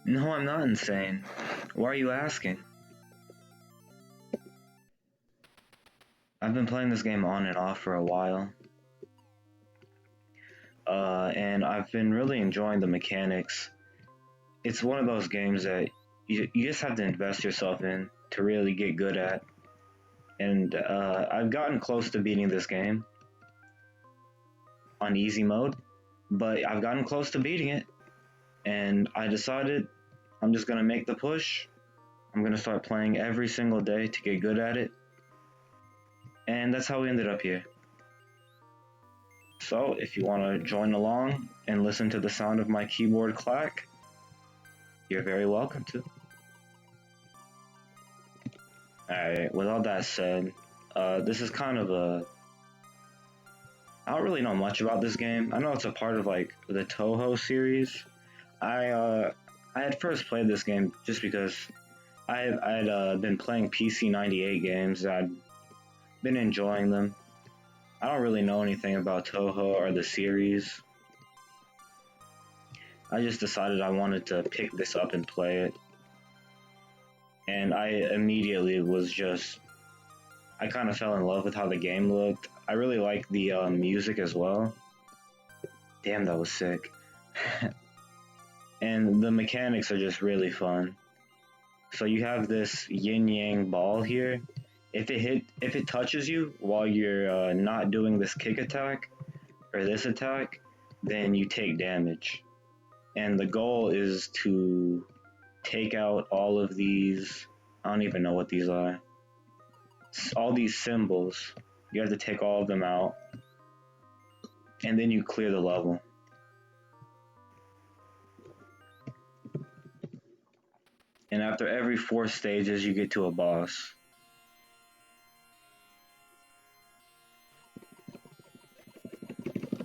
No, I'm not insane. Why are you asking? I've been playing this game on and off for a while. And I've been really enjoying the mechanics. It's one of those games that you just have to invest yourself in to really get good at. And I've gotten close to beating this game on easy mode, but I've gotten close to beating it. And I decided I'm just going to make the push. I'm going to start playing every single day to get good at it. And that's how we ended up here. So if you want to join along and listen to the sound of my keyboard clack, you're very welcome to. Alright, with all that said, this is kind of a... I don't really know much about this game. I know it's a part of like the Touhou series. I had first played this game just because I had been playing PC 98 games. I'd been enjoying them. I don't really know anything about Touhou or the series. I just decided I wanted to pick this up and play it. And I immediately was just... I kind of fell in love with how the game looked. I really liked the music as well. Damn, that was sick. And the mechanics are just really fun. So you have this yin-yang ball here. If it touches you while you're not doing this kick attack or this attack, then you take damage. And the goal is to take out all of these, I don't even know what these are, all these symbols. You have to take all of them out, and then you clear the level. And after every 4 stages, you get to a boss.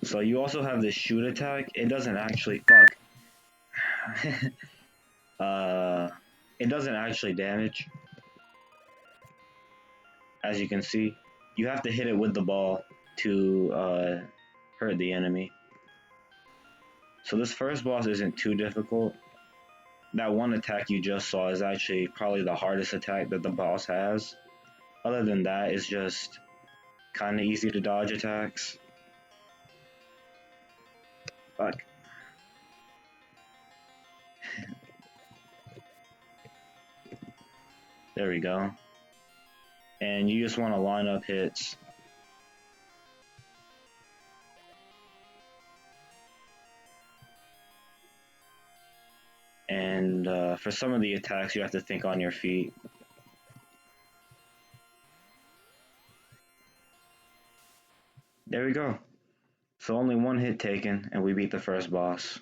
So you also have this shoot attack. It doesn't actually it doesn't actually damage. As you can see, you have to hit it with the ball to hurt the enemy. So this first boss isn't too difficult. That one attack you just saw is actually probably the hardest attack that the boss has. Other than that, it's just kind of easy to dodge attacks. Fuck. There we go. And you just want to line up hits. And for some of the attacks, you have to think on your feet. There we go. So only one hit taken, and we beat the first boss.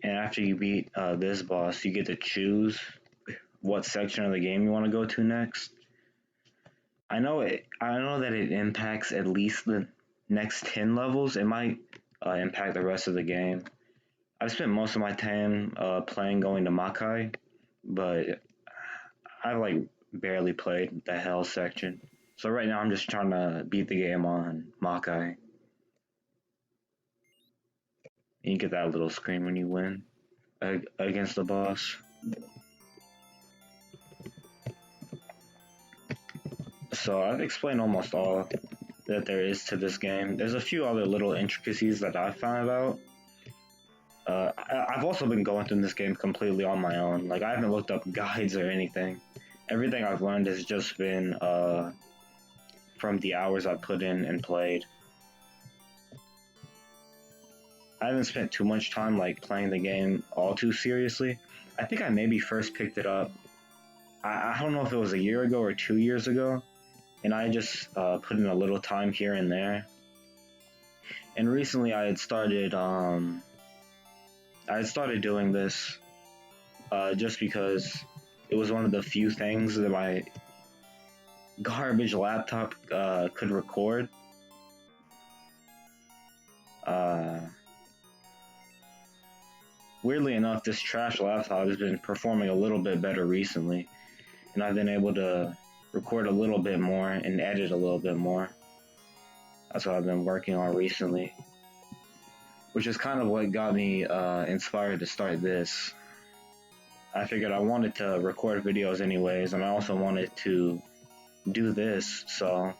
And after you beat this boss, you get to choose what section of the game you want to go to next. I know that it impacts at least the next 10 levels. It might impact the rest of the game. I've spent most of my time playing going to Makai, but I've like barely played the Hell section. So right now I'm just trying to beat the game on Makai. And you get that little scream when you win against the boss. So I've explained almost all that there is to this game. There's a few other little intricacies that I've found out. I've also been going through this game completely on my own. Like, I haven't looked up guides or anything. Everything I've learned has just been from the hours I've put in and played. I haven't spent too much time like playing the game all too seriously. I think I maybe first picked it up, I don't know if it was a year ago or 2 years ago, and I just put in a little time here and there. And recently I had started doing this just because it was one of the few things that my garbage laptop could record. Weirdly enough, this trash laptop has been performing a little bit better recently, and I've been able to record a little bit more and edit a little bit more. That's what I've been working on recently, which is kind of what got me inspired to start this. I figured I wanted to record videos anyways, and I also wanted to do this, so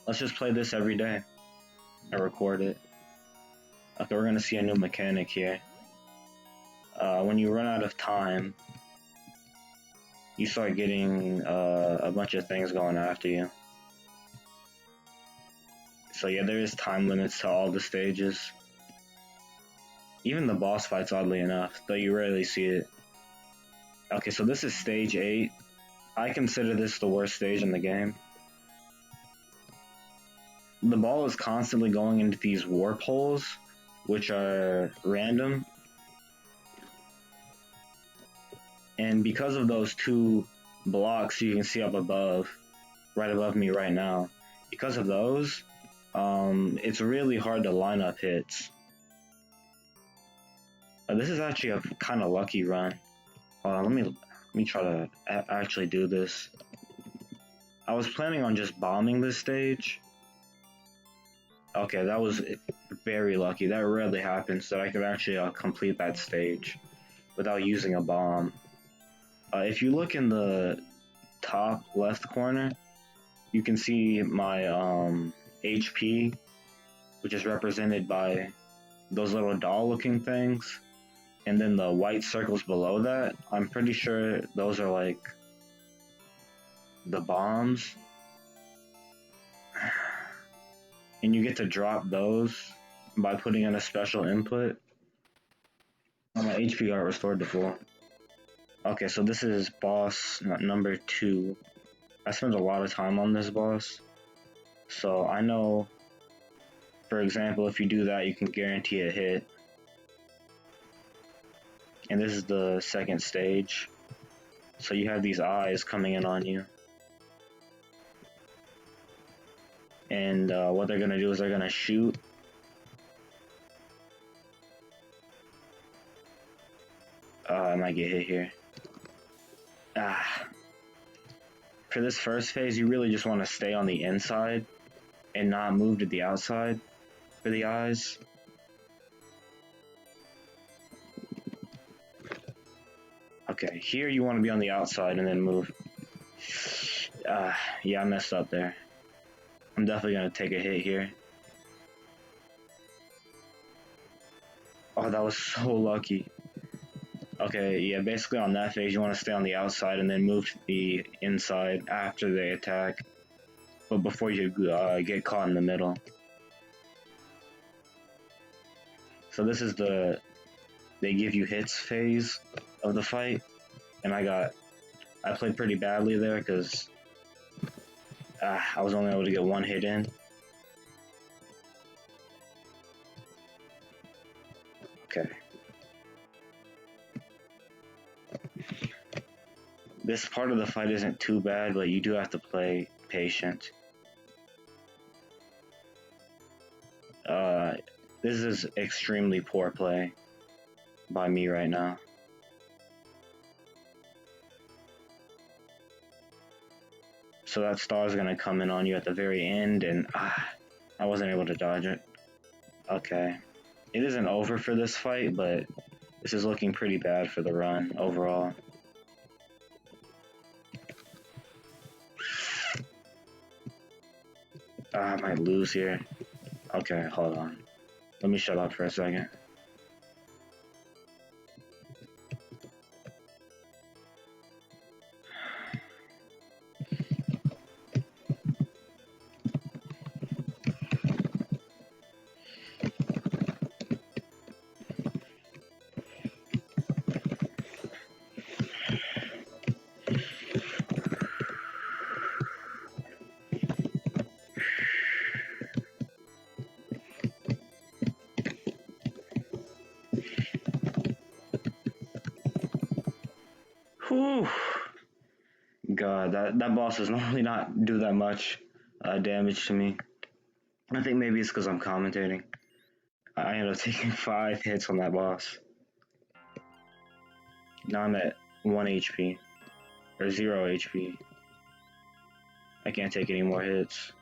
let's just play this every day and record it. Okay, we're gonna see a new mechanic here. When you run out of time, you start getting a bunch of things going after you. So yeah, there is time limits to all the stages. Even the boss fights, oddly enough, though you rarely see it. Okay, so this is stage 8. I consider this the worst stage in the game. The ball is constantly going into these warp holes, which are random. And because of those 2 blocks you can see up above, right above me right now, because of those, it's really hard to line up hits. This is actually a kind of lucky run. Hold on, let me try to actually do this. I was planning on just bombing this stage. Okay, that was very lucky. That rarely happens, that I could actually complete that stage without using a bomb. If you look in the top left corner, you can see my HP, which is represented by those little doll-looking things, and then the white circles below that. I'm pretty sure those are like the bombs, and you get to drop those by putting in a special input. My HP got restored to full. Okay, so this is boss number 2. I spent a lot of time on this boss, so I know, for example, if you do that, you can guarantee a hit. And this is the second stage, so you have these eyes coming in on you. And what they're gonna do is they're gonna shoot. I might get hit here. For this first phase, you really just want to stay on the inside and not move to the outside for the eyes. Okay, here you want to be on the outside and then move. Yeah, I messed up there. I'm definitely going to take a hit here. Oh, that was so lucky. Okay, yeah, basically on that phase, you want to stay on the outside and then move to the inside after they attack, but before you get caught in the middle. So this is the they give you hits phase of the fight, and I played pretty badly there because I was only able to get 1 hit in. Okay. This part of the fight isn't too bad, but you do have to play patient. This is extremely poor play by me right now. So that star is gonna come in on you at the very end, and I wasn't able to dodge it. Okay. It isn't over for this fight, but this is looking pretty bad for the run overall. I might lose here. Okay, hold on. Let me shut up for a second. Whew. God, that boss does normally not do that much damage to me. I think maybe it's because I'm commentating. I ended up taking 5 hits on that boss. Now I'm at 1 HP. Or 0 HP. I can't take any more hits.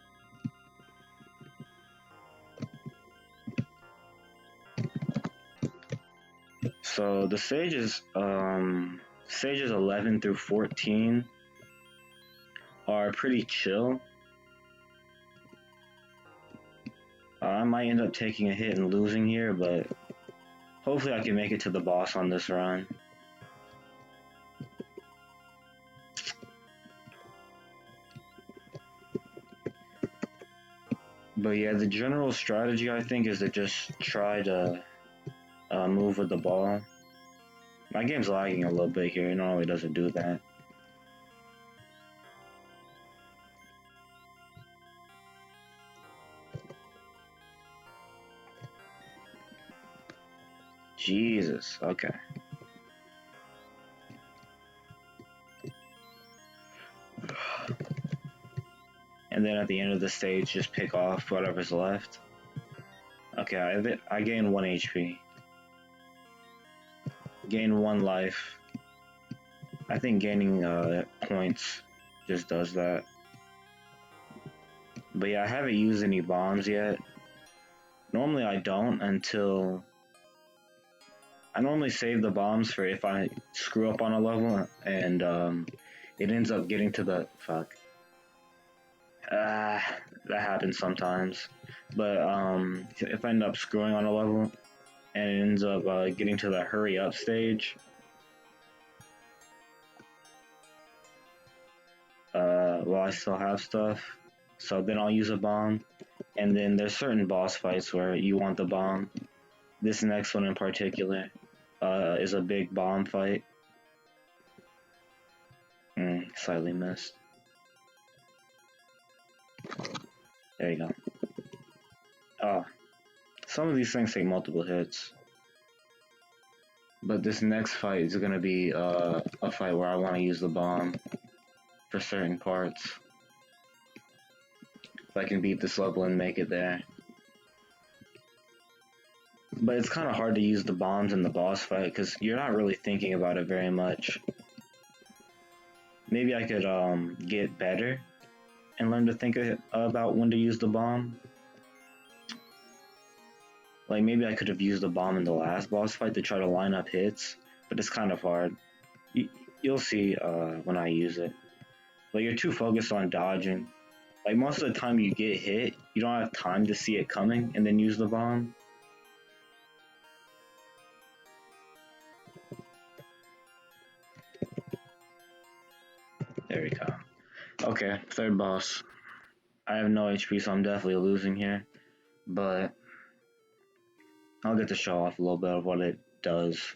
So the stages 11 through 14 are pretty chill. I might end up taking a hit and losing here, but hopefully I can make it to the boss on this run. But yeah, the general strategy I think is to just try to move with the ball. My game's lagging a little bit here, it normally doesn't do that. Jesus, okay. And then at the end of the stage, just pick off whatever's left. Okay, I gain 1 HP. Gain 1 life. I think gaining points just does that. But yeah, I haven't used any bombs yet. Normally I don't until... I normally save the bombs for if I screw up on a level and it ends up getting to the... Fuck. That happens sometimes. But if I end up screwing on a level and it ends up getting to the hurry up stage, well, I still have stuff, so then I'll use a bomb. And then there's certain boss fights where you want the bomb. This next one in particular is a big bomb fight. Slightly missed. There you go. Oh, some of these things take multiple hits. But this next fight is gonna be a fight where I want to use the bomb for certain parts. If I can beat this level and make it there. But it's kind of hard to use the bombs in the boss fight because you're not really thinking about it very much. Maybe I could get better and learn to think about when to use the bomb. Like maybe I could have used the bomb in the last boss fight to try to line up hits, but it's kind of hard. You'll see when I use it. But you're too focused on dodging. Like most of the time you get hit, you don't have time to see it coming and then use the bomb. There we go. Okay, third boss. I have no HP, so I'm definitely losing here. But I'll get to show off a little bit of what it does.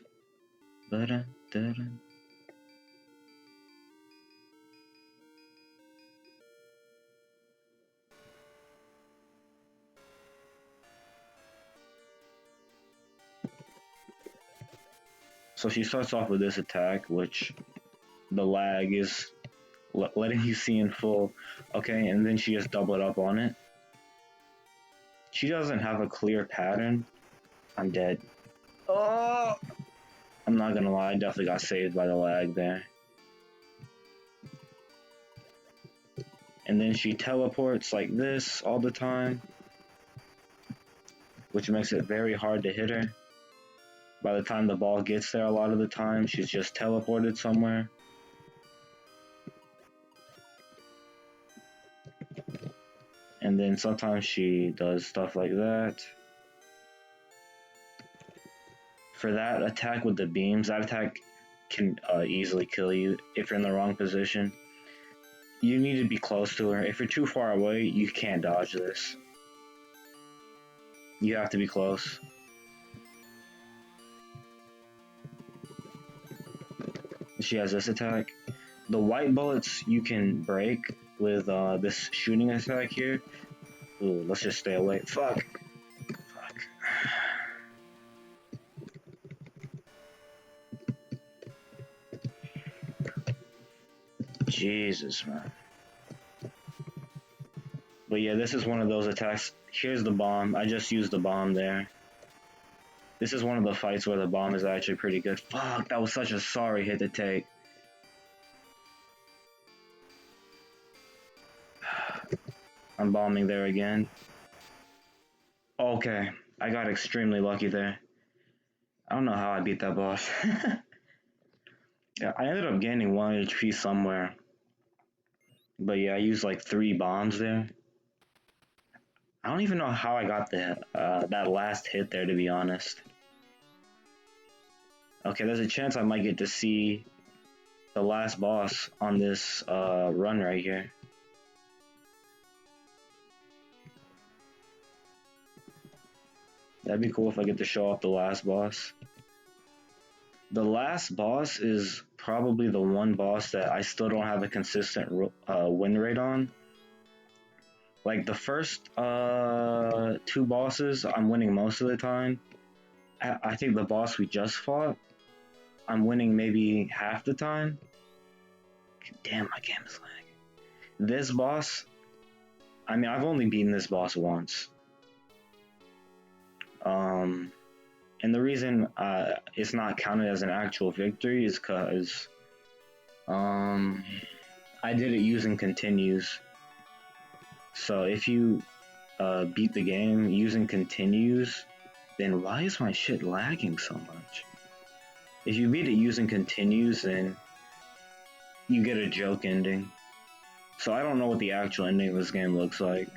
So she starts off with this attack, which the lag is letting you see in full. Okay, and then she just doubled up on it. She doesn't have a clear pattern. I'm dead. Oh! I'm not gonna lie, I definitely got saved by the lag there. And then she teleports like this all the time, which makes it very hard to hit her. By the time the ball gets there, a lot of the time, she's just teleported somewhere. And then sometimes she does stuff like that. For that attack with the beams, that attack can easily kill you if you're in the wrong position. You need to be close to her. If you're too far away, you can't dodge this. You have to be close. She has this attack. The white bullets you can break with this shooting attack here. Ooh, let's just stay away. Fuck. Jesus, man. But yeah, this is one of those attacks. Here's the bomb. I just used the bomb there. This is one of the fights where the bomb is actually pretty good. Fuck, that was such a sorry hit to take. I'm bombing there again. Okay, I got extremely lucky there. I don't know how I beat that boss. Yeah, I ended up gaining 1 HP somewhere. But yeah, I used like 3 bombs there. I don't even know how I got that last hit there, to be honest. Okay, there's a chance I might get to see the last boss on this run right here. That'd be cool if I get to show off the last boss. The last boss is probably the one boss that I still don't have a consistent win rate on. Like the first 2 bosses, I'm winning most of the time. I think the boss we just fought, I'm winning maybe half the time. Damn, my game is lagging. This boss, I mean, I've only beaten this boss once. And the reason it's not counted as an actual victory is because I did it using continues. So if you beat the game using continues, then why is my shit lagging so much? If you beat it using continues, then you get a joke ending. So I don't know what the actual ending of this game looks like.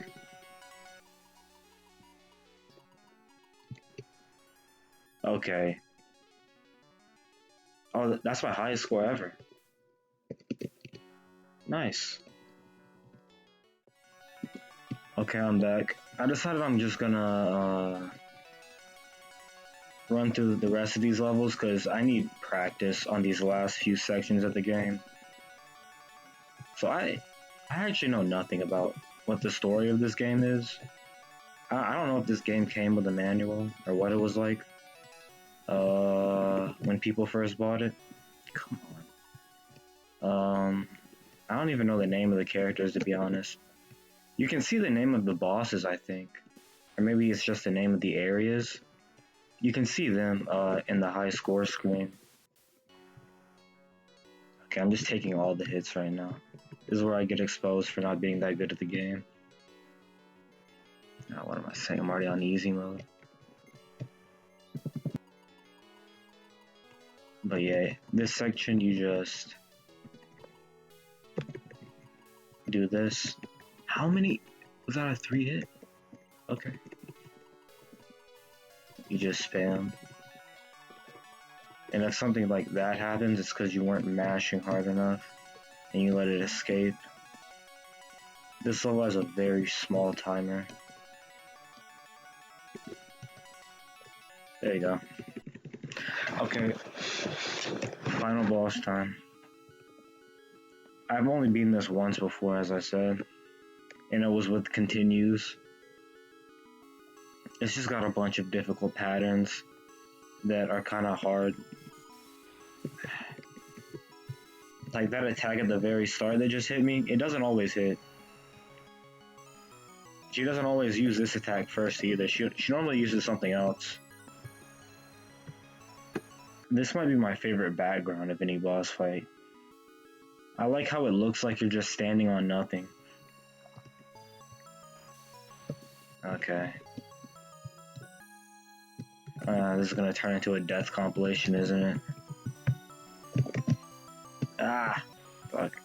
Okay. Oh, that's my highest score ever. Nice. Okay, I'm back. I decided I'm just gonna run through the rest of these levels because I need practice on these last few sections of the game. So I actually know nothing about what the story of this game is. I don't know if this game came with a manual or what it was like when people first bought it. Come on. I don't even know the name of the characters, to be honest. You can see the name of the bosses, I think. Or maybe it's just the name of the areas. You can see them in the high score screen. Okay, I'm just taking all the hits right now. This is where I get exposed for not being that good at the game. Now, what am I saying? I'm already on easy mode. But yeah, this section you just do this. How many? Was that a 3 hit? Okay. You just spam. And if something like that happens, it's because you weren't mashing hard enough and you let it escape. This level has a very small timer. There you go. Okay. Final boss time. I've only beaten this once before, as I said. And it was with continues. It's just got a bunch of difficult patterns that are kind of hard. Like that attack at the very start that just hit me, it doesn't always hit. She doesn't always use this attack first either. She normally uses something else. This might be my favorite background of any boss fight. I like how it looks like you're just standing on nothing. Okay. This is gonna turn into a death compilation, isn't it? Ah! Fuck.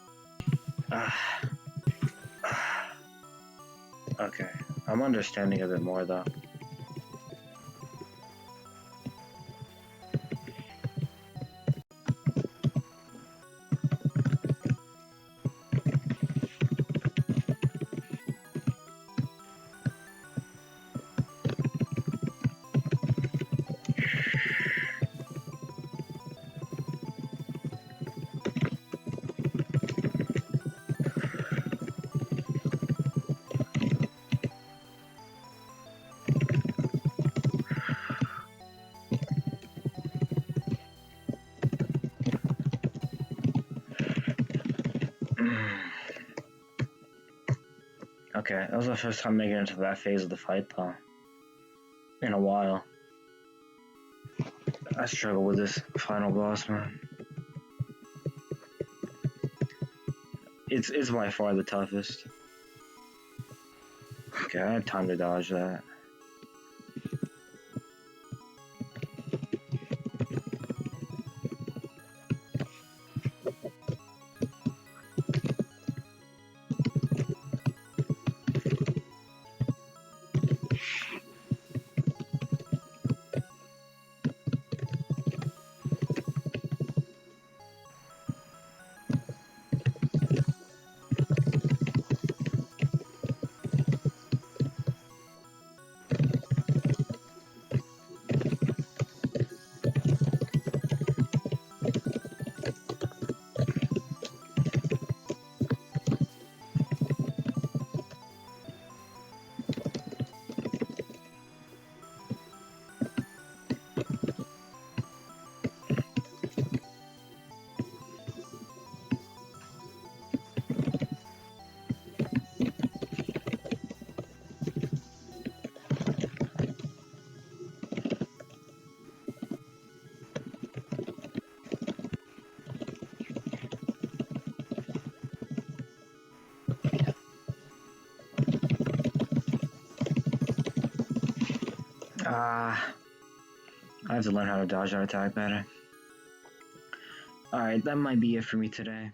Ah. Okay. I'm understanding a bit more though. Okay, that was the first time making it into that phase of the fight though. In a while. I struggle with this final boss, man. It's by far the toughest. Okay, I had time to dodge that. Ah, I have to learn how to dodge that attack better. Alright, that might be it for me today.